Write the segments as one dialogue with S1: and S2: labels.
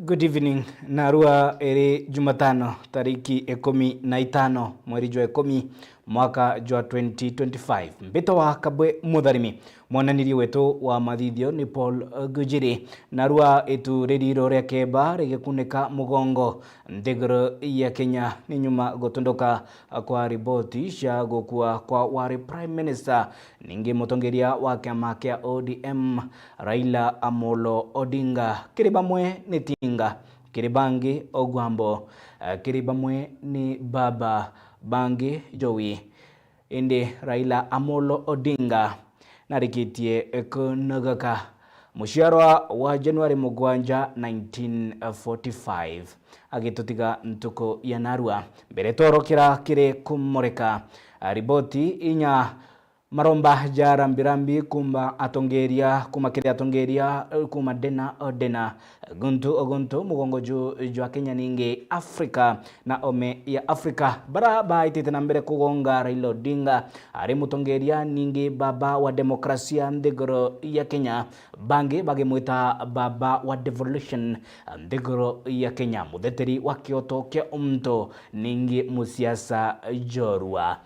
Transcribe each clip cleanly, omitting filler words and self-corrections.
S1: Good evening. Narua eri Jumatano tariki 15 mweri jwa 10 mwaka jwa 2025. Mbito wa Kabwe Mutharimi mwananiri wetu wa mathithio ni Paul Gujiri. Narua etu reriro ria keba rigikuneka mugongo nthiguru ya Kenya ni nyuma gutunduka kwa riboti cia gukua kwa wari Prime Minister ningi mutongeria wa kiama kia ODM Raila Amolo Odinga. Kiri bamwe ni Tinga, kiri bangi Ogwambo, kiri bamwe ni Baba Bangi Jowi. Indi Raila Amolo Odinga narikitie kunagaka mushiarwa wa Januari mugwanja 1945 agitutiga ntuko ya Narua mbere torokira kiri kumoreka riboti inya maromba jara mbirambi kuma atongeria kuma dena guntu mugongo jwa Kenya ninge Afrika na ome ya Afrika bara baitite na mbere kugonga Raila Odinga ari mutongeria ninge baba wa demokrasia nthiguru ya Kenya bangi bagimwita baba wa devolution nthiguru ya Kenya mutheteri wa kioto kia umto ninge musiasa jorua.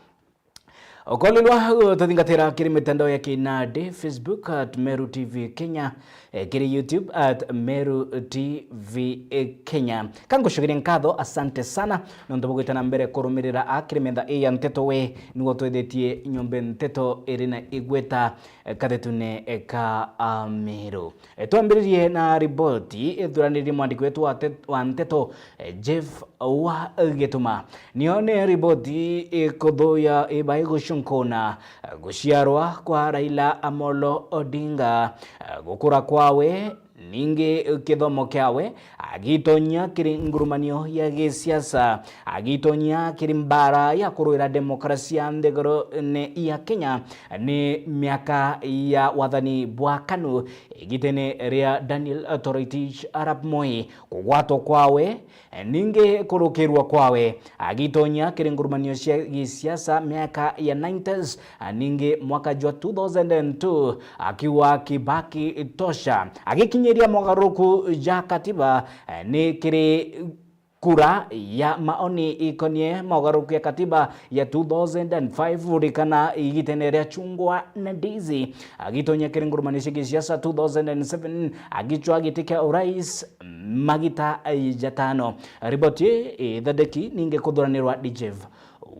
S1: Okolilwa tathingatira kiri mitandao ya kinade Facebook at Meru TV Kenya, kiri YouTube at Meru TV Kenya. Kango shugiri nkatho asante sana nondo bugwitana mbere kurumirira akiri metha ya nteto we nigo twethetie nyombe nteto irina igweta kathetune ka Meru. Twambiririe na riboti thuraniri mwandiki wetu wa nteto Jeff wa Gituma nione riboti ikothoya ibaigo shunkona gushiarwa kwa Raila Amolo Odinga gukura kwawe ningi kithomo kiawe agitonya kiri ngurumanio ya gisiasa agitonya kiri mbara ya kuruira demokrasia nthiguru ya Kenya ni miaka ya wathani bwa KANU igitene ria Daniel Toroitich arap Moi kugwato kwawe ningi kurukirwa kwawe agitonya kiri ngurumanio cia gisiasa miaka ya 90s ningi mwaka jwa 2002 akiwa Kibaki tosha agikinyeria mogaruku ja katiba ni kiri kura ya maoni ikonie mogaruku ya katiba ya 2005 urikana igitenerea chungwa na ndizi agitonya kiri ngurumanio cia gisiasa 2007 agichwa gitikia urais magita jatano riboti thadeki ninge kuthuranirwa Djev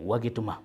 S1: wa Gituma.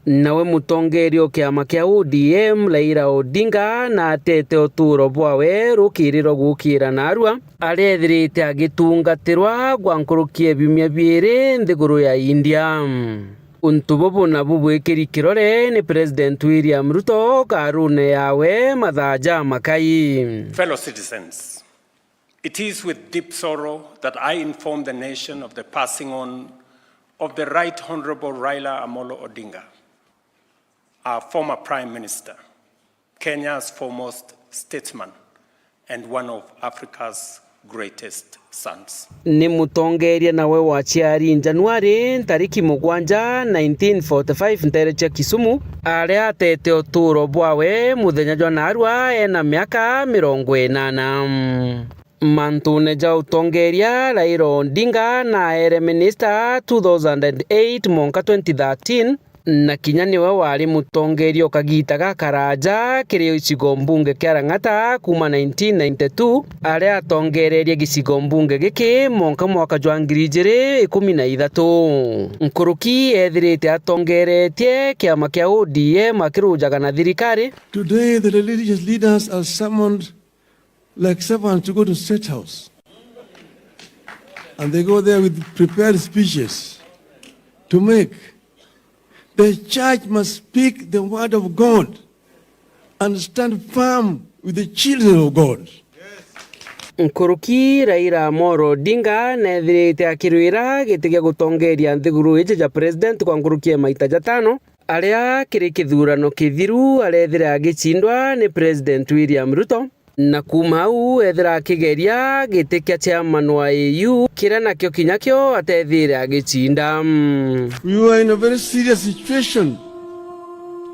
S2: nawe mutongerio kiama kia ODM Raila Odinga na atete uturo bwawe rukiriro gukira narua arethirite agitungatirwa gwankurukie bimya biiri nthiguru ya India. Untu bobo na bubwikiri kirore ni President William Ruto karune yawe mathaja makai.
S3: Fellow citizens, it is with deep sorrow that I inform the nation of the passing on of the Right Honorable Raila Amolo Odinga, our former Prime Minister, Kenya's foremost statesman, and one of Africa's greatest sons.
S2: Ni mutongeria nawe wachiari Januari tariki 7 1945 nterecha Kisumu aria atete uturo bwawe muthenya jwa narua ena miaka 80. Mantune ja utongeria Raila Odinga na ere minister 2008 monka 2013 na kinya niwe wari mutongerio kagita gakaraja kiri icigo mbunge kia Rang'ata kuma 1992 aria atongererie gicigo mbunge giki monka mwaka jwa 2013. Nkuruki ethirite atongeretie kiama kia ODM akirujaga na thirikari.
S4: Today the religious leaders are summoned like servants to go to State House, and they go there with prepared speeches to make. The church must speak the word of God and stand firm with the children of God.
S2: Nkuruki Raila Amolo Odinga nethirite akirwira giti gia gutongeria nthiguru iji ja president kwa nkuruki maita jatano aria kiri kithurano kithiru arethira agicindwa ni President William Ruto na kuma au ethira akigeria giti kia chairman wa AU kira nakio kinyakio atethire agicinda.
S4: We were in a very serious situation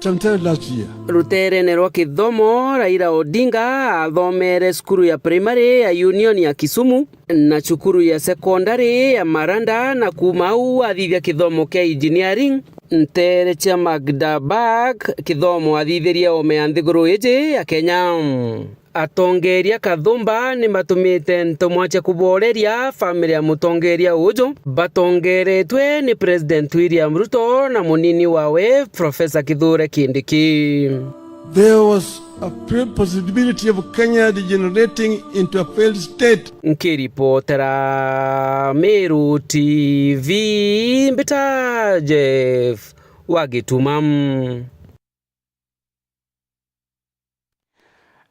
S4: sometime last year.
S2: Ruterene rwa kithomo Raila Odinga athomere skuru ya primary ya Union ya Kisumu na cukuru ya secondary ya Maranda na kuma au athithia kithomo kia engineering ntere cha Magdabag kithomo athithiria ome nthiguru iji ya Kenya. Atongeria kathumba ni matumite ntomwache kuboreria family ya mutongeria ujo batongeretwe ni President William Ruto na munini wawe Professor Kithure Kindiki.
S4: There was a possibility of Kenya degenerating into a failed state.
S2: Nkiripotera Meru TV Mbita Jeff Wagitumam.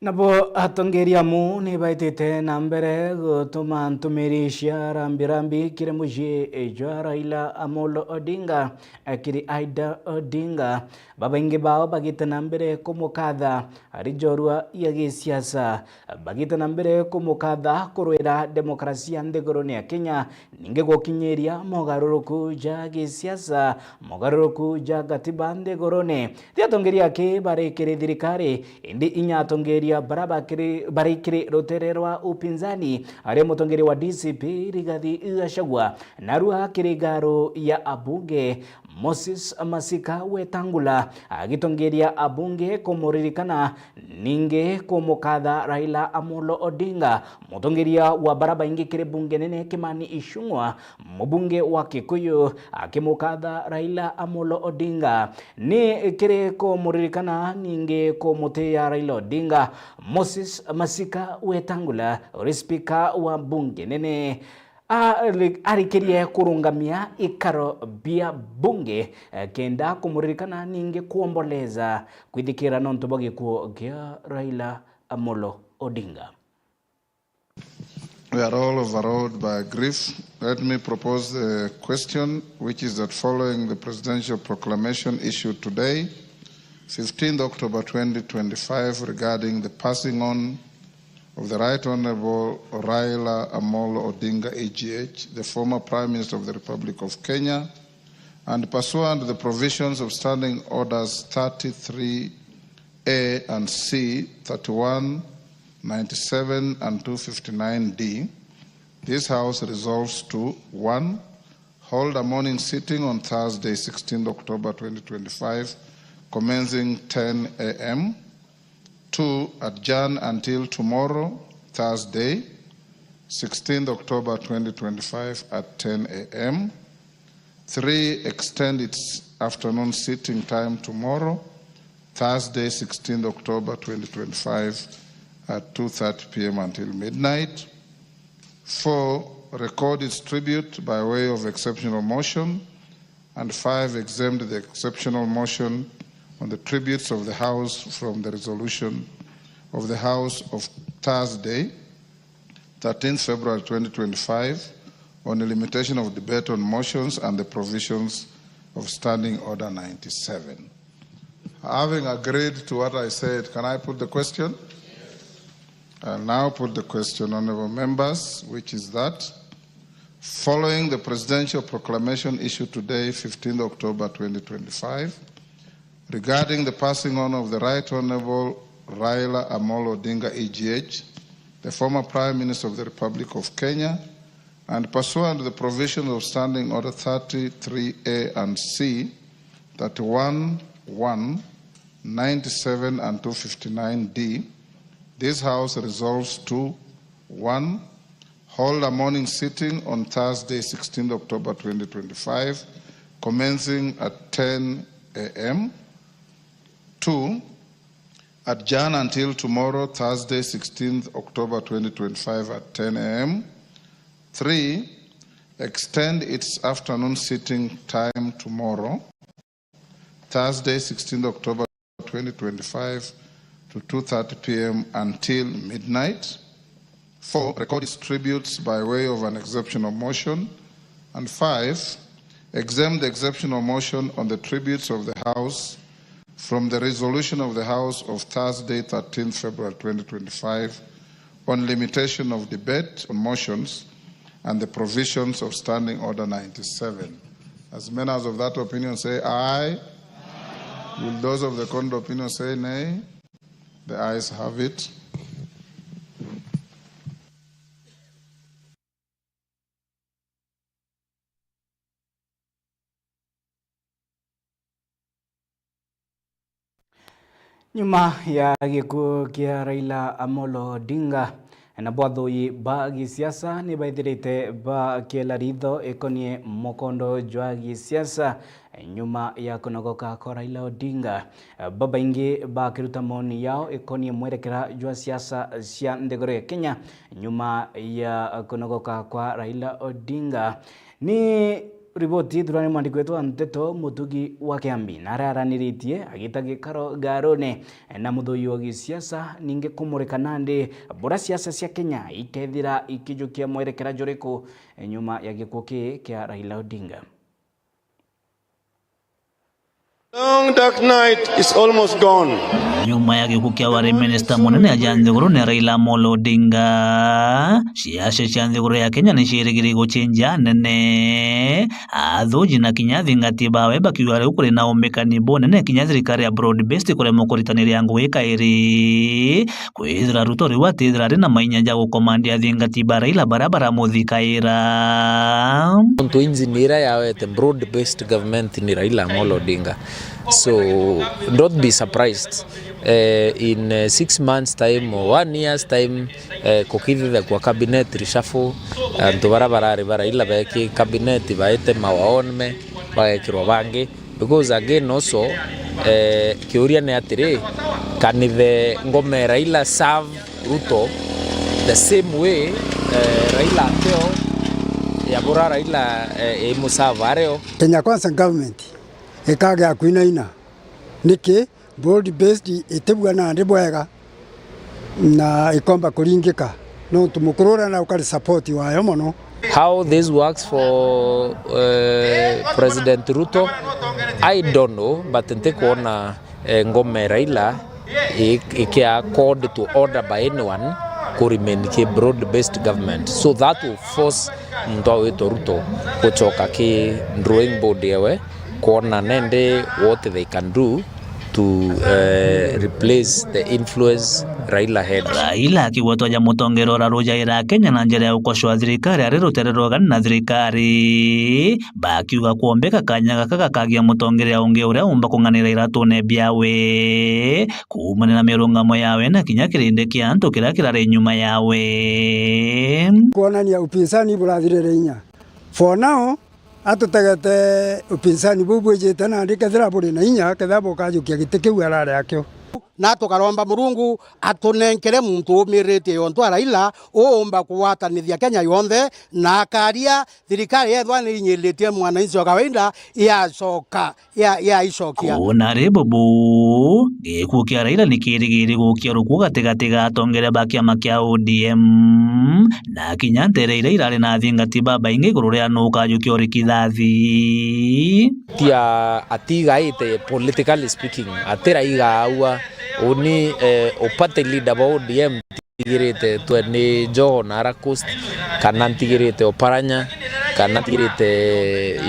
S1: Nabo atongeria mu ni baitete na mbere gutuma ntumirisha rambirambi kire muje ejwa Raila Amolo Odinga akiri Aida Odinga babainge bao bagita na mbere kumukatha ari jorua ya gisiasa bagita na mbere kumukatha kurwira demokrasia nthiguru ya Kenya ninge gukinyeria mogaruruku ja gisiasa mogaruruku ja gatiba nthiguru-ni atongeria ke barekere thirikari indi inya atongeria barikiri rutere rwa upinzani aria mutongeri wa DCP Rigathi Gachagua narua kirigaro ya abunge Moses Masika Wetangula agitongeria abunge kumuririkana ninge kumukatha Raila Amolo Odinga mutongeria wa baraba ingi kire bunge nene Kimani Ichung'wa mubunge wa Kikuyu akimukatha Raila Amolo Odinga ni kire kumuririkana ninge kumutea Raila Odinga Moses Masika Wetangula speaker wa bunge nene arikirie kurungamia ikaro bia bunge kenda kumuririkana ninge kuomboleza kwithikira nonto bagikuo gia Raila Amolo Odinga.
S5: We are all overawed by grief. Let me propose a question, which is that following the presidential proclamation issued today, 15th October 2025, regarding the passing on of the Right Honorable Raila Amolo Odinga AGH, the former Prime Minister of the Republic of Kenya, and pursuant to the provisions of Standing Orders 33A and C, 31, 97 and 259D, this House resolves to 1. Hold a morning sitting on Thursday, 16th October 2025, commencing 10 a.m. 2. Adjourn until tomorrow, Thursday, 16th October 2025 at 10 a.m. 3, extend its afternoon sitting time tomorrow, Thursday, 16th October 2025 at 2:30 p.m. until midnight. 4, record its tribute by way of exceptional motion. And 5, exempt the exceptional motion on the tributes of the House from the resolution of the House of Thursday, 13th February 2025, on the limitation of debate on motions and the provisions of Standing Order 97. Having agreed to what I said, can I put the question? Yes. I'll now put the question, honorable members, which is that following the presidential proclamation issued today, 15th October 2025, regarding the passing on of the Right Honorable Raila Amolo Odinga, EGH, the former Prime Minister of the Republic of Kenya, and pursuant to the provisions of Standing Order 33A and C, 31, 1, 97, and 259D, this House resolves to 1. Hold a morning sitting on Thursday, 16 October 2025, commencing at 10 a.m. 2. Adjourn until tomorrow, Thursday, 16th October 2025 at 10 a.m. 3. Extend its afternoon sitting time tomorrow, Thursday, 16th October 2025 to 2:30 p.m. until midnight. 4. Record its tributes by way of an exceptional motion. And 5. Exempt the exceptional motion on the tributes of the House from the resolution of the House of Thursday, 13th February 2025, on limitation of debate on motions and the provisions of Standing Order 97. As members of that opinion say aye. Aye. Will those of the contrary opinion say nay? The ayes have it.
S1: Nyuma ya gikuo kia Raila Amolo Odinga na bwathoi ba gisiasa ni baithirite ba kielaritho ikonie mokondo jwa gisiasa nyuma ya kunogoka kwa Raila Odinga. Baba ingi ba kiruta moni yao ikonie mwerekera jwa siasa cia nthiguru ya Kenya nyuma ya kunogoka kwa Raila Odinga. Ni riboti durani mwandiko wetu wa Nteto Mutugi wa Kiambi na araraniritie agita gikaro garone na muthoi wa gisiasa ninge kumurika nande bora siasa cia Kenya ikethira ikijukia mwerekera juriku nyuma ya gikuo kia Raila Odinga.
S6: Long dark night is almost gone.
S7: Nyuma ya gikuo kia wari minister munene aja nthiguru ni Raila Amolo Odinga, siasa cia nthiguru ya Kenya ni ciirigiri gucenjia nene athuji na kinya thingati bawe bakiuga riu kuri na umikani bonene kinya thirikari ya broad based kuremwo kuritaniria ngui kairi kwithira Ruto riu atithira ri na mainya ja gukomandia thingati ba Raila barabara muthikaira
S8: onto engineer yawete broad based government ni Raila Amolo Odinga. So don't be surprised in 6 months time or 1 year's time kukithitha kwa cabinet reshuffle antu barabara Raila beki cabinet baite mawaonme bagekirwa bangi because again also kiuria ni atiri kanithe ngome Raila serve Ruto the same way Raila ateo yabura Raila imusava areo
S9: Kenya Kwanza government ekage akuinaina niki broad based itebwa na ndibwega na ikomba kuringika no tumukurura na ukari support wayo mono.
S8: How this works for President Ruto I don't know, but ntekuona ngome Raila ikia called to order by anyone to remain a broad based government, so that will force mtwa Ruto kuchoka ki drawing board yewe kuona nende what they can do to replace the influence Raila had.
S7: Raila akiwatoja mutongero ra rujaira Kenya na njira ya ukoshwa thirikari ari ruterero na thirikari bakiuga kuombeka kanyaga kagagia mutongere unge uria umba kunganira iratune biawe kumana na mirungamo yawe na kinya kirinde kia antu kirakirare nyuma yawe
S9: kuonania upinzani burathirire inya. For now atutagete upinzani bubwejete na ndikethira buri na inya ketha bokajukia gite kiu arare akio
S10: na tukaromba Murungu atunenkere muntu umirite yontu Raila uumba kuwatanithia Kenya yonthe na akaria thirikari yethwa ni inyilitie mwananchi wa kawaida ya icokia
S7: kuna ribubu gikuo kia Raila ni kirigiri gukia ruku gatigati gatongere bakia makia ODM na kinya ntereire irari na thingati baba ingi iguru ria nuka jukio rikithathi
S8: tia atigaite politically speaking atira igaua uni upate leader wa ODM tigirite twene Joho na Aracost kana tigirite Oparanya kana tigirite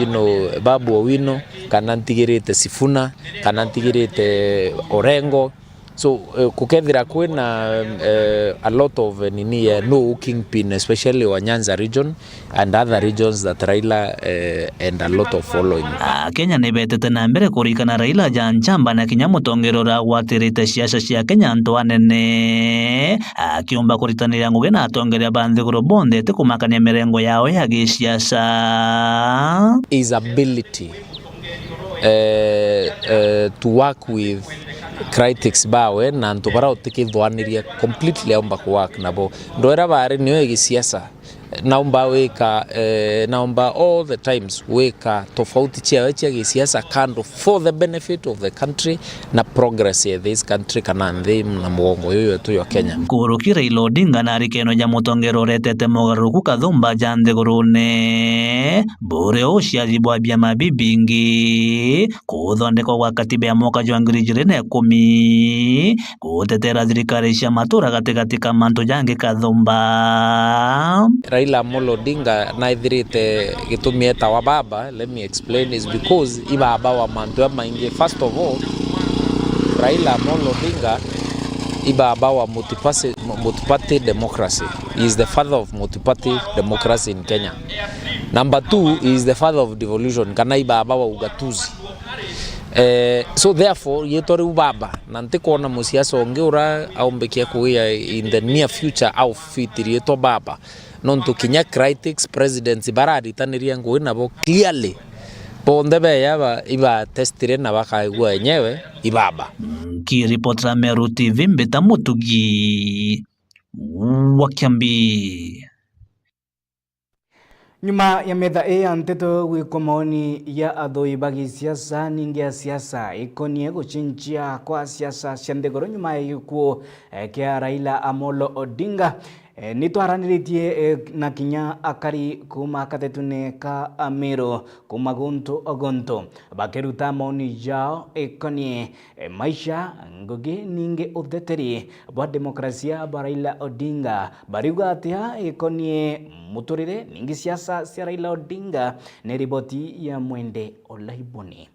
S8: Babu Owino kana tigirite Sifuna kana tigirite Orengo. So kukethira kwina a lot of no kingpin, especially wa Nyanza region and other regions that Raila and a lot of following.
S7: Kenya nebetete na mbere kurikana Raila janchamba na kinya mutongero ra watirite siasa cia Kenya ntwanene akiomba kuritanira nguge na atongere banthi guru bonde te kumakania mirengo yao ya gisiasa.
S8: His ability to work with critics bawe na ntubara utikithwaniria completely omba kuwork nabo ndoera bare niyo gisiasa naomba weka naomba all the times weka tofauti chia gisiasa kando for the benefit of the country na progress ya this country kana nthi na mugongo yoyo tu ya Kenya.
S7: Kurukira Raila Odinga na rikeno ja mutongero retete mogaruku kathumba jande gurune bure uciaribwa bia mabibingi kuthondekwa gwa katiba ya mwaka wa 2010 gutetera thirikari cia matura gatigati ka mantu jange kathumba.
S8: Raila Amolo Odinga na ithirite gitumi eta wa baba, let me explain, is because ibaba wa mantu maingi. First of all, Raila Amolo Odinga ibaba wa multi-party democracy. He is the father of multi-party democracy in Kenya. Number 2, he is the father of devolution, kana ibaba wa ugatuzi. So therefore yetori ubaba na ntikona musiasa ongeura au mbekia kuya in the near future au fitiri yeto baba nonto kinya critics presidents barari taniria ngoi nabo clearly ponde beya iba testire na bakaigua enyewe ibaba.
S7: Kiripota Meru TV Mbeta Mutugi Wakiambi. Nyuma ya metha ya nteto gwiko maoni ya athoi bagi siasa ningi ya siasa ikonie guchinjia kwa siasa cia nthiguru nyuma ya gikuo kia Raila Amolo Odinga nitwaraniritie na kinya akari kuma katetune ka Amero kuma guntu ogonto bakiruta maoni yao ikonie maisha ngugi ningi utheteri bwa demokrasia bwa Raila Odinga bariuga atia ikonie muturire ningi siasa cia Raila Odinga ni riboti ya Mwende Olaiboni.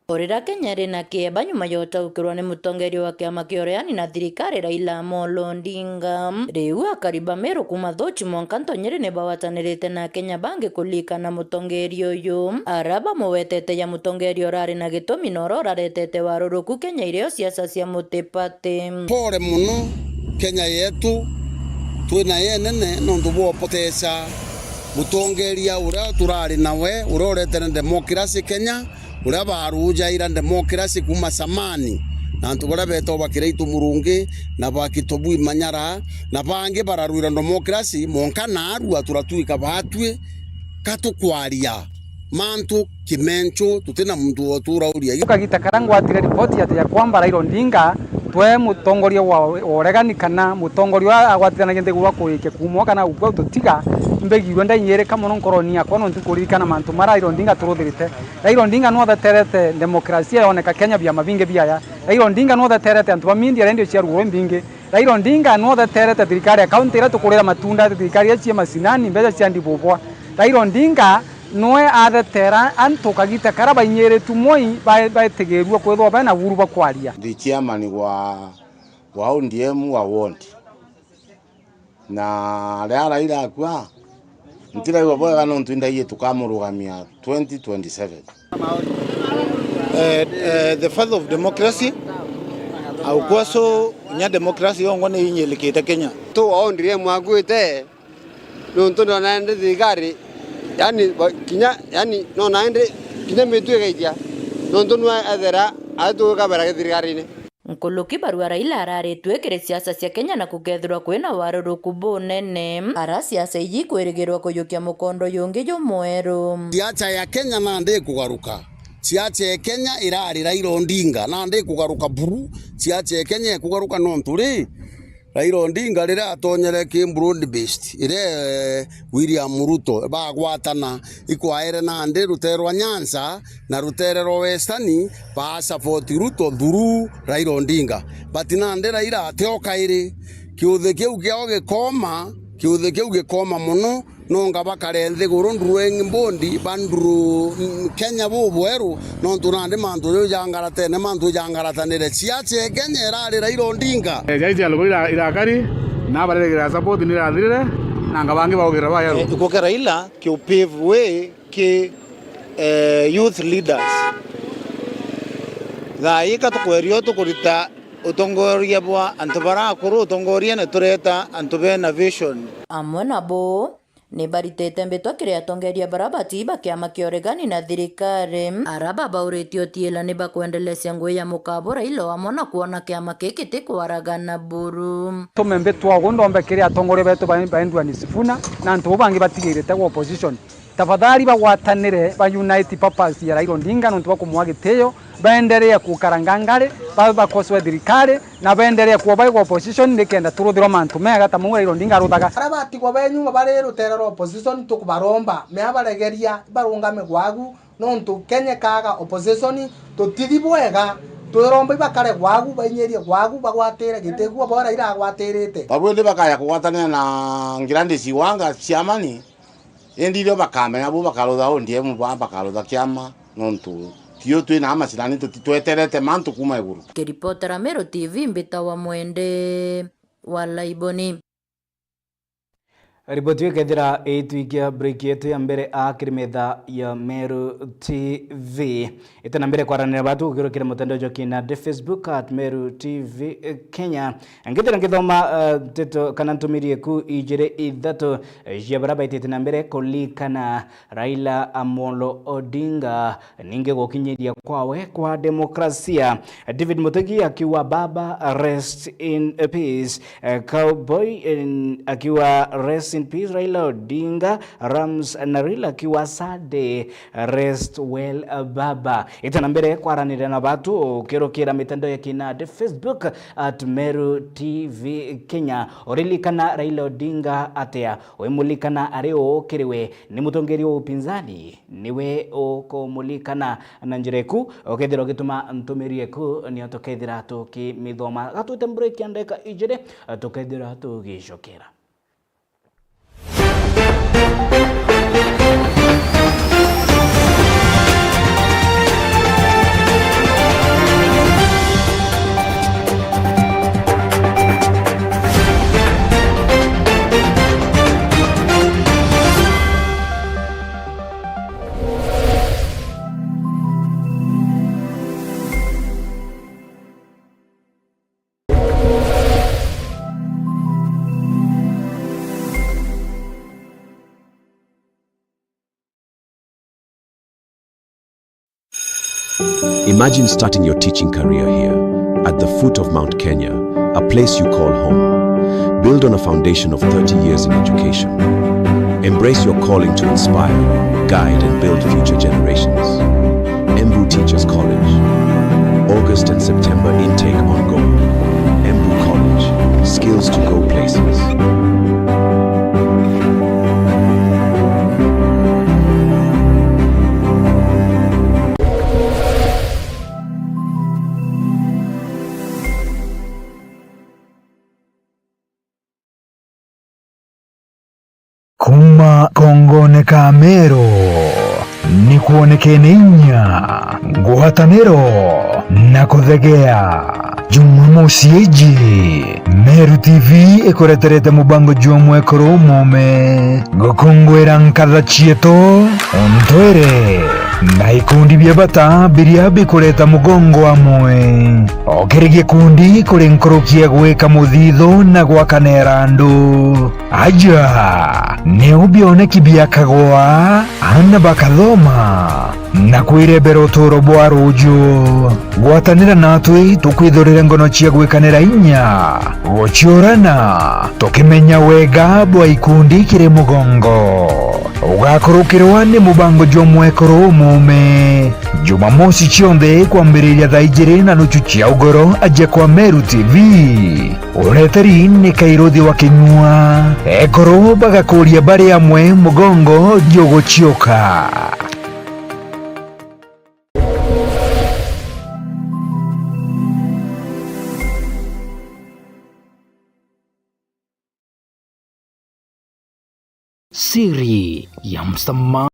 S11: Orera Kenya rina kieba nyuma ya gutaukirwa ni mutongeria wa kiama kia ureani na thirikari Raila Amolo Odinga. Riu akariba Meru kuma thochi mwankanto nyeri ni bawatanirite na Kenya bangi kulika na mutongeria uyu. Araba muwetete ya mutongeria urari na gitumi na urora retete waruruku Kenya irio siasa cia multi-party.
S10: Pole muno Kenya yetu twina yenene nondu bwopotesa mutongeria uria turari nawe urorete na demokrasi Kenya uria baruja ira demokrasi kuma samani na ntugora beto bakireitu murungi na bakitobui manyara na bange bararuira demokrasi monka na arua turatuika batwe katukwaria mantu kimencho tutena mtu otura uria
S12: ukagita karangu atire ripoti ya kwamba Raila Odinga twe mutongoria wa oregani kana mutongoria agwatirana gende gwa kurike kumwa kana ugwa tutiga mbegirwe ndanyere kama no koronia kono ntukurikana mantu mara Raila Odinga turuthirite. Raila Odinga no thaterete demokrasia yoneka Kenya bya mavinge biaya. Raila Odinga no thaterete antu bamindi arendio cia rugo mbinge. Raila Odinga no thaterete thirikari akaunti ira tukurira matunda thirikari ya cia masinani mbeca cia ndibobwa. Raila Odinga noe athetera antu kagita karaba inyere tumoi baetegerua kwethwa bana guru bakwaria.
S13: The chairman wa ODM wa ward na Raila akwa ntira iwa boya no ntunda yetu kamurugamia 2027.
S6: The father of democracy au kwaso nya democracy yongone inyelikite Kenya
S14: to ODM agwite no ntondo na ndithigari yani kinya yani no naende kinya metu egaitia no ndonwa athera atu kabara thirikari-ini
S11: Nkuluki barua Raila araretwe kire siasa cia Kenya na kugethirwa kwina waruruku bunene ara siasa iji kwirigirwa kuyukia mukondo yungi jumweru.
S10: Siasa ya Kenya na ndi kugaruka. Siasa ya Kenya irari Raila Odinga na ndi kugaruka buru. Siasa ya Kenya kugaruka nonturi Raila Odinga rira atonyere ki broad based ire William Ruto bagwatana ikwaire na ndi ruterwa Nyanza na ruterero Western ba support Ruto thuru Raila Odinga but na ndi Raila ateokaire kiuthe kiu kiao gikoma muno nonga bakarenthi guru ndrueng mbondi bandru Kenya bubweru no turande mantu jangarate ne mantu jangaratanire siache Kenya irari Raila Odinga
S15: jaiji alugura irakari na baregira support ni rathire nanga bangi bagira bayaro
S6: ko Raila ki pave way ki youth leaders da yika to kwerio to kurita utongoria bwa antubara kuru utongoria na tureta antube na vision
S11: amona bo ni baritete mbetwa kire atongeria barabati bakiama kioregani na thirikari araba bauretio tiela ni bakwendelesya ngwe ya mukabura ilo amona kuona kiama kikiti kwaragana buru
S12: tumembe twagondombe kire atongoria betu baendwa ni Sifuna na ntu bangi batigirite kwa opposition tafadhali bagwatanire ba unite purpose ya Raila Odinga ntu bakumwagiteyo baendelee kukarangangare bakoswe thirikari na baendelee kuba ba opposition nikenda turuthiro mantu mega tamu Raila Odinga ruthaga
S16: arabati kwa benyu bari ruterero opposition tukubaromba me abaregeria barungame gwagu nontu Kenya kaga opposition tutithi bwega twiromba bakare gwagu banyerie gwagu bagwatire gitegua bora ira agwatirite
S13: babwende bakaya kugwatania na ngirande ciwanga ciamani endire bakamenya abo bakarutha ondie mu bakarutha kiama nontu tio twina amacirani tutitweterete mantu kuma iguru.
S11: Kiripotera Meru TV mbita wa mwende wa Laiboni.
S1: Ripoti ikethira itwikia break yetu ya mbere akirimetha ya Meru TV itana mbere kwaranira batu ukirukira mutandao jokina de Facebook @Meru TV Kenya ngithira ngithoma teto kana ntumirie ku ijire ithatu ya baraba itete mbere kulikana Raila Amolo Odinga ninge gokinyiria kwawe kwa demokrasia. David Mutegi akiwa baba rest in peace, Cowboy akiwa rest in peace, Raila Odinga, Rams Narila akiwa sade rest well baba. Itana mbere kwaranira na batu ukirukira mitandao ya kina de Facebook @Meru TV Kenya orilikana Raila Odinga atea wemulikana areo kiriwe ni mutongeri wa upinzani niwe okumulikana na njireku okethira gituma ntumirie ku ni otokethira tukimithoma gatute break andeka ijire tukethira tugicokera.
S17: Imagine starting your teaching career here, at the foot of Mount Kenya, a place you call home. Build on a foundation of 30 years in education. Embrace your calling to inspire, guide, and build future generations. Embu Teachers College. August and September intake ongoing. Embu College. Skills to go places.
S18: Kuma kongone ka Meru ni kuonekene inya guhataniro na kuthegea Jumamosi iji Meru TV ikoreterete mubango jomwe koro mome gukungwira nkatha chieto ontwere na ikundi bia bata biria bikureta mugongo amwe okiri gikundi kuri nkorokia gwika muthitho na gwakanera andu aja ni ubioneki bia kagwa ana bakathoma na kwirebera uturo bwa ruju gwatanira natwi tukwithurire ngono cia gwikanira inya guciurana tukimenya wega bwa ikundi kiri mugongo ugakorokirwa ni mubango jomwekoro mume Jumamosi cionthe kwambiriria thaa 2:30 cia ugoro aje kwa Meru TV ureteri ni Kairuthi wa Kinyua ekoro bagakuria bari amwe mugongo jogochioka. Siri ya msamaha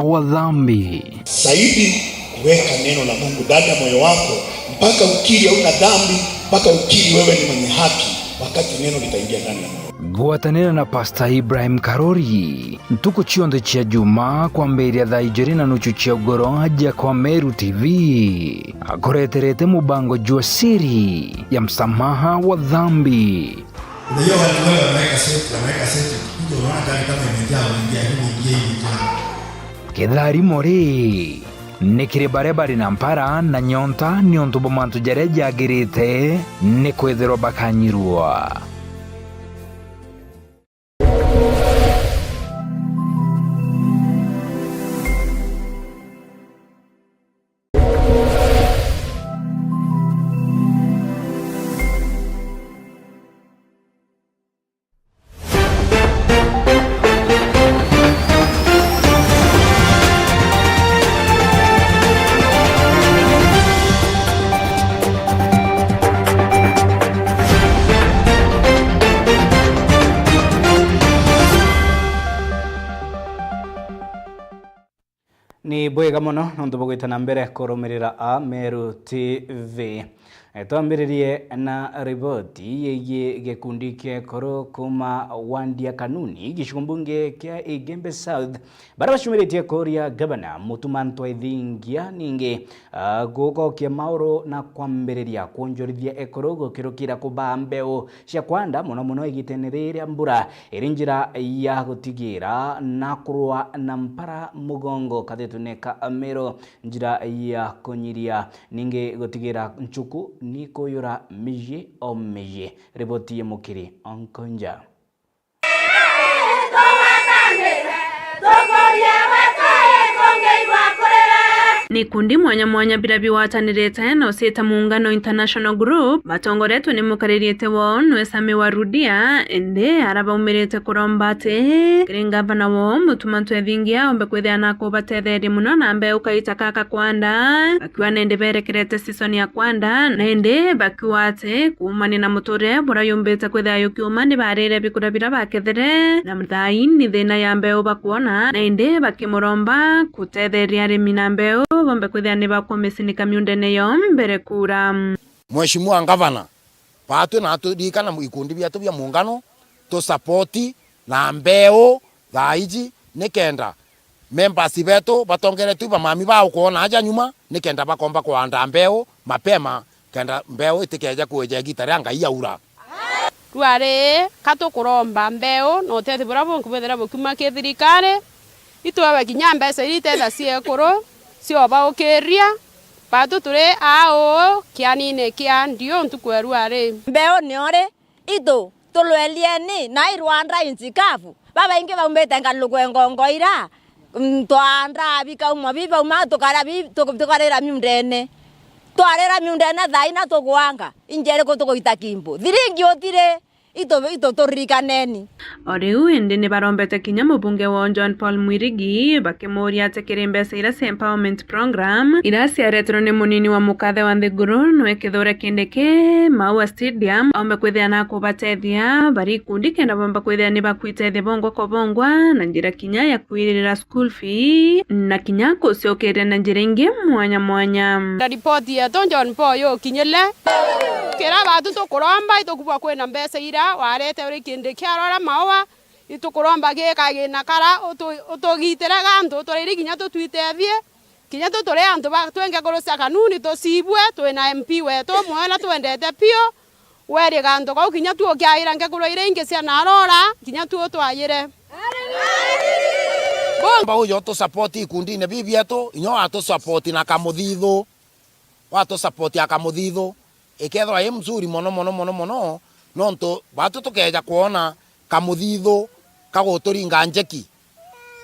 S18: wa dhambi.
S19: Zaidi kuweka neno la Mungu ndani ya moyo wako mpaka ukiri hauna dhambi, mpaka ukiri wewe ni mwenye haki, wakati neno litaingia ndani ya moyo.
S18: Gwatanira na Pastor Ibrahim Karori ntuku cionthe cia juma kwambiria thaa 2:30 cia ugoro aja kwa Meru TV akoreterete mubango jua siri ya msamaha wa dhambi.
S19: Unajua watu wale wanaweka seti kuja unaona gari kama imejaa wanaingia hivi.
S18: Kethari mori nikiri barebari na mpara na nyonta ni onto bomantu jareja agirite ni kwethero bakanyirwa.
S1: Ni bwega muno nontu bugwitana mbere kurumirira a Meru TV. Twambiririe na riboti yegie gikundi kia koro kuma Wandia Kanuni gicigombunge kia Igembe South bara bacumiritie kuria gavana Mutumanto Ethingia ningi gugokia mauro na kwambiriria kuonjorithia ekoro gukirukira kuba mbeu cia kwanda muno igiteneriria mbura iri njira ya gutigira na kurwa na mpara mugongo kathetuneka Meru njira ya kunyiria ningi gutigira nchuku ni kuyura miji o miji. Riboti ya Mukiri Onkonja.
S20: Ni kundi mwanya bila biwatanirete na usita muungano International Group batongoretwe ni mukaririete wo Nwesame Warudia ende araba umirete kurombate kiringavana wo Mutumanto Ethingia ombe kwithana ko batetheri muno na mbe ukaita kaka kwanda bakiwa nende berekerete season ya kwanda na ende bakiwate kumani na mutore bora yombete kwitha yukiumani barire bikura bira bakethere na mthai ni thina ya mbe bakuona na ende bakimuromba kutetheria arimi na mbe bombe kwithia ni bakomesinika miundene yo mbere kura.
S13: Mheshimiwa Gavana patu na tudikana ikundi byatu bya muungano to support na mbeo thaiji nikenda members betu batongere tu bamami bao kuona aja nyuma nikenda bakomba kuanda mbeo mapema kenda mbeo itikeja kueja gitare anga yaura
S21: tware katukuromba mbeo no tete bravo nkubethera bukuma kethirikare itwawe kinyamba esa itetha ciekoro sioba ukiria patu ture ao kianine kia ndio ntukweru ari
S22: mbeo ni ore ito tulwelieni na Rwanda inzikafu baba inge baumbete ngalugwengongo ira twanda bika umwa biba uma tukarera miundene twarera miundene thaina tugwanga injere ko tugoita kimbo thiringi otire ito torikaneni
S20: oriu ende ne barombete kinya mubunge wa John Paul Mwirigi bakemoria tekirembe seira empowerment program ira ciaretro ne munini wa mukathe wa Thiguru no kithore kindeke Maua Stadium ombe kwithia na kubatethia bari kundi kenda bomba kwithia ni bakwitethia bongo ko bongwa na njira kinya ya kwirira school fee na kinya kuciokere na njira ingi mwanya
S21: report ya John Paul yo kinyele kera batu to kuromba itokubwa kwena mbesa ira warete uri kinde kyarora Maua itukuromba gikagina kara utugitira gantu turiri kinya tutwitethie kinya tuturi antu twenge kurucia kanuni tusibwe twina MP wetu mwela twendete pio weri gantu kau kinya tuokiaira ngekuroire ingi cia narora kinya twayire
S3: Bomba uyo to support ikundine bibietu inyo ato support na kamuthithu watu support akamuthithu ikethwa ye mzuri mono nonto batu tukeja kuona kamuthithu kaguturinga njeki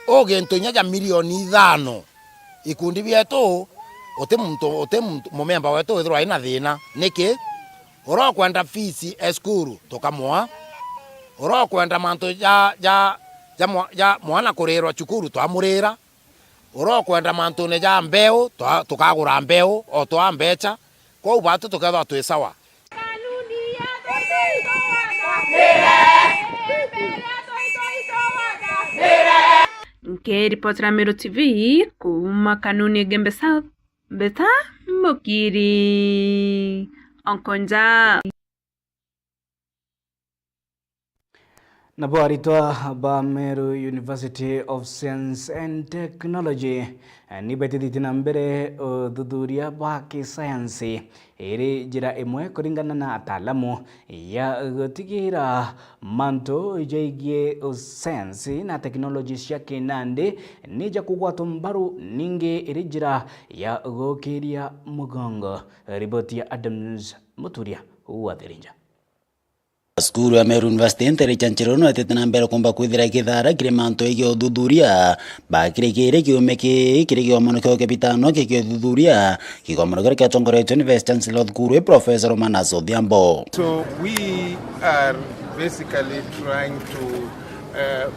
S3: ogintu nyaja milioni 5 ikundi bietu ote mumemba wetu withirwa ina thina niki oro kwenda fees eskuru tukamwa oro kwenda manto ja mwana kurirwa cukuru twamurira oro kwenda manto ne ja mbeu tukagura mbeu o twa mbecha kwa batu tukethwa twi sawa
S20: Nikiripotera Meru TV kuma Kanuni Gembe South, Beta Mukiri Onkonja.
S1: Nabo aritwa ba Meru University of Science and Technology ni betithina mbere thuthuria ba kisayansi iri njira imwe kuringana na ataalamu ya gutigira manto jaigie science na technology cia kinandi nija kugwatwo mbaru ningi iri njira ya gukiria mugongo. Riboti ya Adams Muturia Wathirinja.
S4: Skuru ya Meru University ntere chanchirono atetena mbere kumba kwithira kithara kire manto igyo thuthuria bakire kire kiumeke kire kyo monoko kapitano kyo thuthuria kikomoro kire kyatongorete University Chancellor Kuru Professor Manaso Odhiambo.
S23: So we are basically trying to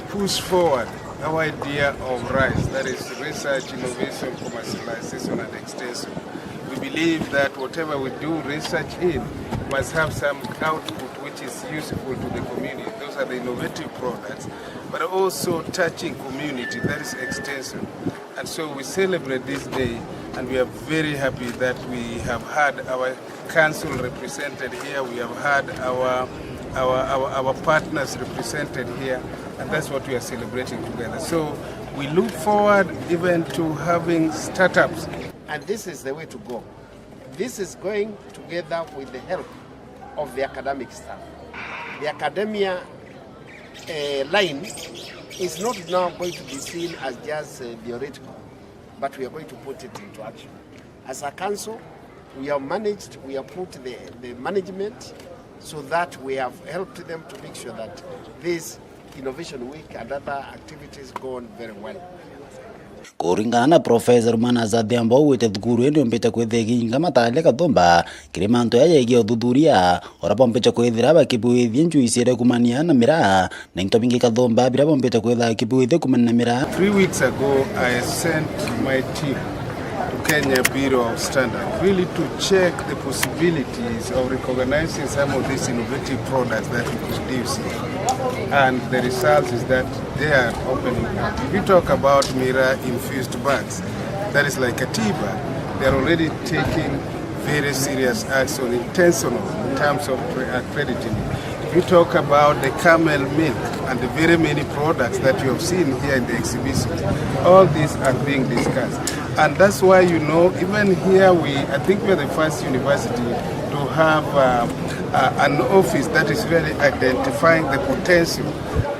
S23: push forward our idea of RISE, that is research, innovation, commercialization and extension. We believe that whatever we do research in must have some output which is useful to the community. Those are the innovative products, but also touching community, that is extension. And so we celebrate this day, and we are very happy that we have had our council represented here, we have had our partners represented here, and that's what we are celebrating together. So we look forward even to having startups.
S24: And this is the way to go. This is going together with the help of the academic staff. The academia line is not now going to be seen as just theoretical, but we are going to put it into action. As a council, we have put the management so that we have helped them to make sure that this Innovation Week and other activities go on very well.
S4: Kuringana na Professor Manaso Odhiambo wite thukuru ende mpita kwithiginga matale kathomba kire manto yaye thuthuria orapo mpita kwithira bakibuithie njuicire kumania na mira na into bingi kathomba bira mpita kwitha kibuithie kumania na mira.
S23: 3 weeks ago I sent my team to Kenya Bureau of Standards really to check the possibilities of recognizing some of these innovative products that we produce. And the result is that they are opening up. If you talk about Mira-infused bags, that is like a tea bag, they are already taking very serious action, intentional in terms of accrediting it. If you talk about the camel milk and the very many products that you have seen here in the exhibition, all these are being discussed. And that's why, you know, even here I think we are the first university to have an office that is really identifying the potential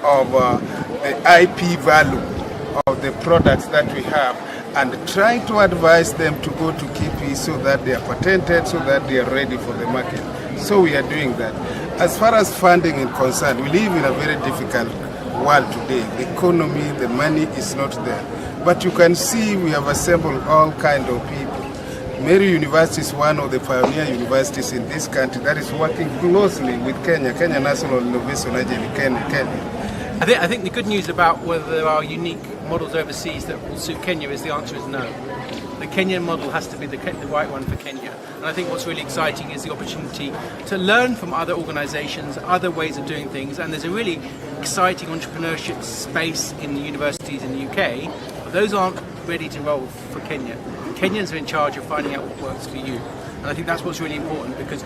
S23: of the IP value of the products that we have and trying to advise them to go to KIPI so that they are patented, so that they are ready for the market. So we are doing that. As far as funding is concerned, we live in a very difficult world today. The economy, the money is not there. But you can see we have assembled all kinds of people. Meru University is one of the pioneer universities in this country that is working closely with Kenya National Innovation Agency, Kenya.
S25: I think the good news about whether there are unique models overseas that will suit Kenya is the answer is no. The Kenyan model has to be the right one for Kenya. And I think what's really exciting is the opportunity to learn from other organisations, other ways of doing things. And there's a really exciting entrepreneurship space in the universities in the UK. But those aren't ready to roll for Kenya. Kenyans are in charge of finding out what works for you. And I think that's what's really important, because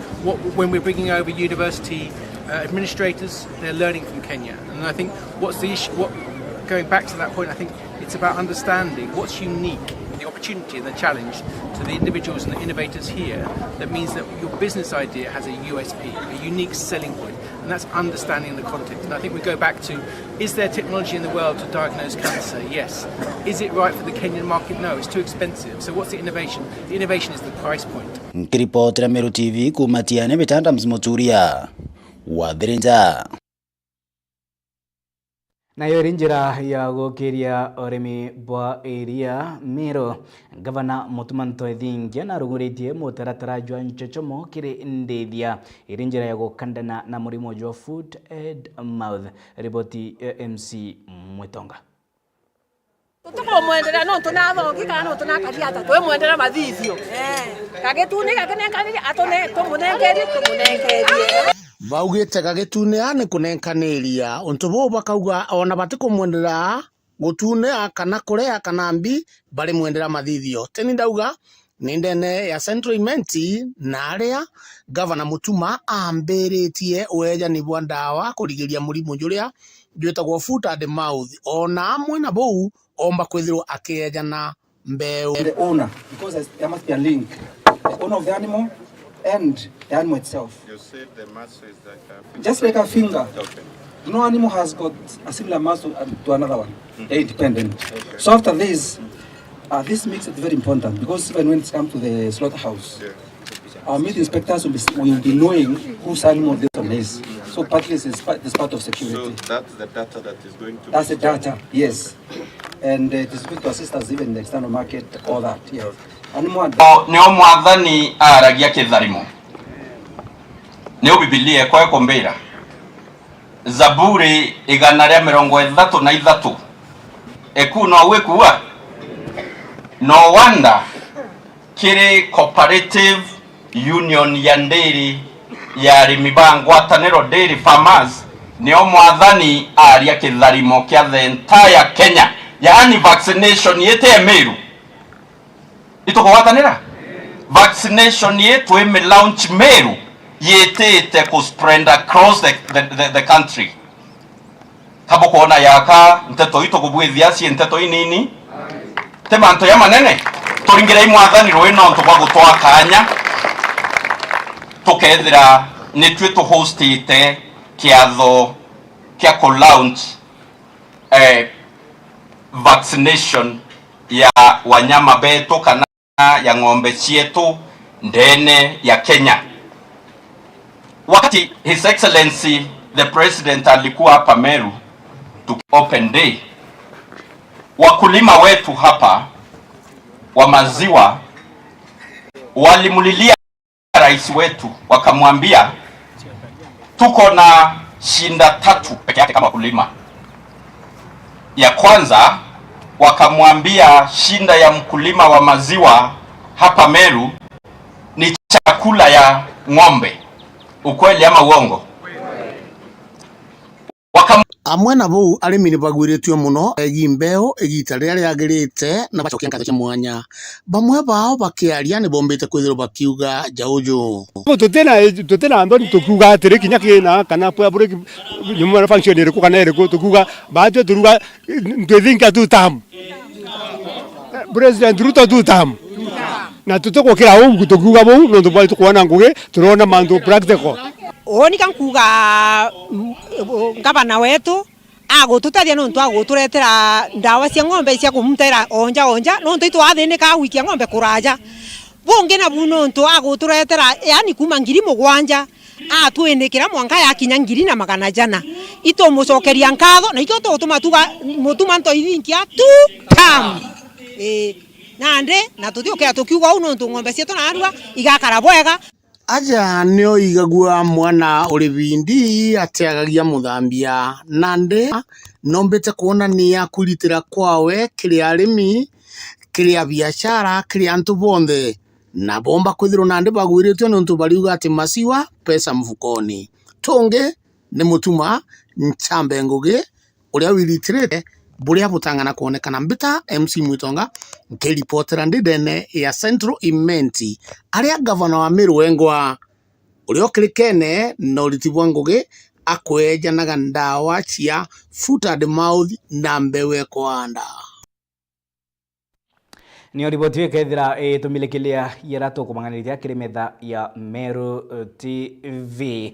S25: when we're bringing over university administrators, they're learning from Kenya. And I think what's the issue, going back to that point, I think it's about understanding what's unique, the opportunity and the challenge to the individuals and the innovators here that means that your business idea has a USP, a unique selling point, and that's understanding the content. And I think we go back to, is there technology in the world to diagnose cancer? Yes. Is it right for the Kenyan market? No, it's too expensive. So what's the innovation? The innovation is the price point.
S4: Nkiripotera Meru TV kumatiane Mitanda Mzimoturia Wadhirinja.
S1: Nayo njira ya gukiria urimi bwa area Meru Gavana Mutumanto Ethingia na ruguritie mutaratara jwa nchochomo kiri ndethia iri njira ya gukandana na murimo jwa foot and mouth. Ripoti MC Mwitonga.
S2: Tuko muendelea no tunathoki kana no tunakaria twe muendelea mathithio kagetune kakenekani atone tumunengeri
S3: baugite gagetune ni kunenkaniria untu bo bakauga ona batiko muendelea gutune kana kurea kana mbi bari muendelea mathithio teni ndauga ni ndene ya Central Imenti na aria Governor Mutuma ambiritie weja ni bwa ndawa kurigiria murimu juria jwetagwo foot and mouth ona amwe na bou omba kwithirwo akejana mbeu.
S5: The owner, because there must be a link, the owner of the animal and the animal itself.
S23: You said the muscle is like a
S5: just like a finger.
S23: Okay.
S5: No animal has got a similar muscle to another one. They're independent. Okay. So after this, this makes it very important because even when it comes to the slaughterhouse, our meat inspectors will be knowing whose animal this one is. So partly this is part of security.
S23: So that's the data that is going to
S5: That's the data, yes. And it is good to assist us even in the external market, all that, yes.
S7: Nio mwathani aragia kitharimo nio Biblia kwa kombera Zaburi 133 ekuno wekuwa no wonder kiri cooperative union ya nderi ya Ngwataniro Dairy Farmers nio mwathani aria kitharimo kia the entire Kenya, yaani vaccination yete Meru itoko watanira vaccination yetu ime launch Meru yete ku spread across the country. Kabo kuona yaka nteto itoko bwethia si nteto inini temanto ya manene turingira imwathani rwino ntwa gutwa kanya tukethira nitwe to host ite kiatho kia ku launch vaccination ya wanyama betu kana ya ng'ombe cietu ndene ya Kenya. Wakati His Excellency the President alikuwa hapa Meru to open day, wakulima wetu hapa wa maziwa walimulilia rais wetu, wakamwambia tuko na shinda 3 peke yake kama wakulima. Ya kwanza wakamwambia shinda ya mkulima wa maziwa hapa Meru ni chakula ya ng'ombe. Ukweli ama uongo?
S3: Amwe na bou arimi ni bagwiritio muno egimbeo egita ria riagirite na bacokia ngatho cia mwanya. Bamwe bao bakiaria ni bombete kwithirwo bakiuga jauju
S8: tutena ndo tukuga atiri kinya kina kana pwa bure nyuma na function ire kana ire tukuga baatwe turuga twithinka tutam President Ruto tutam na tutoko kira umu tukuga bo ndo bali tukwana nguge turona mandu practical
S2: oni kankuga Gavana wetu agututathia no ntwa guturetera ndawa cia ng'ombe cia kumutera onja no ntu athinika wikia ng'ombe kuraja bungi na buno ntu aguturetera yani kuma 7,000 atwindikira mwanka ya kinya 2,100 ito mucokeria nkatho na ito tutuma mutuma nto ithinkia tu tam nande na tutioke tukiuga uno ntu ng'ombe cietu na arua igakara bwega.
S3: Aja nio igagua mwana uri bindi ateagagia muthambia nande nombete kuonania kuritira kwawe kiri arimi kiri biashara kiri antu bonthe na bomba kwithirwo nande bagwiritwe nontu bariuga ati masiwa pesa mfukoni. Tonge ni Mutuma Nchambe Ngugi uria wiritirite buria butangana kuonekana. Mbita MC Mwitonga nkiripotera ndene ya Central Imenti aria Governor wa Meru Engwa
S6: urio kirikene no litibwa ngugi akwejanaga ndawa cia foot and mouth na mbewe kwanda.
S1: Ni riboti ikethira tumilekelea yerato kumanganirithia kiri metha ya Meru TV.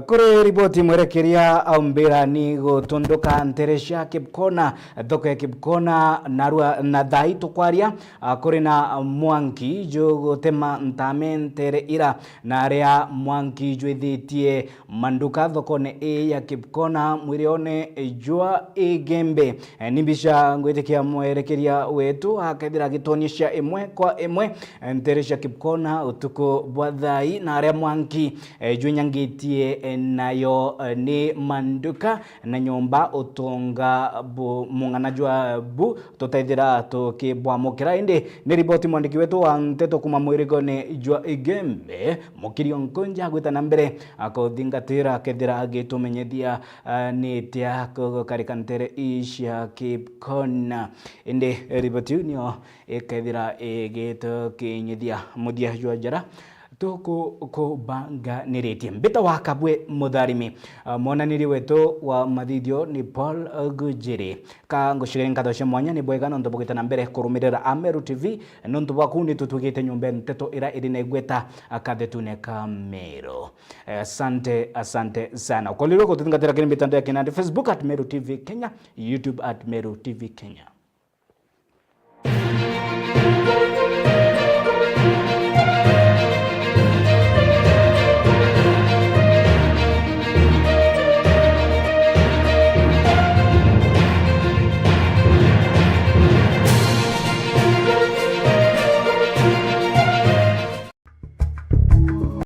S1: Kuri riboti mwerekeria aumbira ni gutunduka Nteresha Kipkona thoko ya Kipkona narua na thai tukwaria kuri na mwanki jo gutema ntamentere ira na ria mwanki jwithitie manduka thoko ne ya Kipkona mwirione jwa igembe nibisha ngwitikia mwerekeria wetu akethira gitonyesha imwe kwa imwe Nteresha Kipkona utuko bwa thai na ria mwanki jwenyangitie nayo ni manduka na nyomba utonga bu munganajwa bu tutaithira tukibwamukira indi ni riboti mwandiki wetu wa Nteto kuma mwirigone jwa igembe Mukirio Nkonja gwita na mbere akothingatira kethira agitumenyethia ni tia karika ntere isha Kipkona indi riboti nio ikethira igito kinyithia muthia jwa jara tuko kubanga niretie mbita wa Kabwe Mutharimi monaniri wetu wa mathithio ni Paul Gujiri ka ngushire nkatoshe mwanya ni bwega no ndobogita na mbere kurumirira Ameru TV no ndobakuni tutugite nyumba Nteto ira iri negweta akadetune ka Meru. Asante sana koliro kutingatira kini mitandao ya kinandi Facebook @Meru TV Kenya, YouTube @Meru TV Kenya.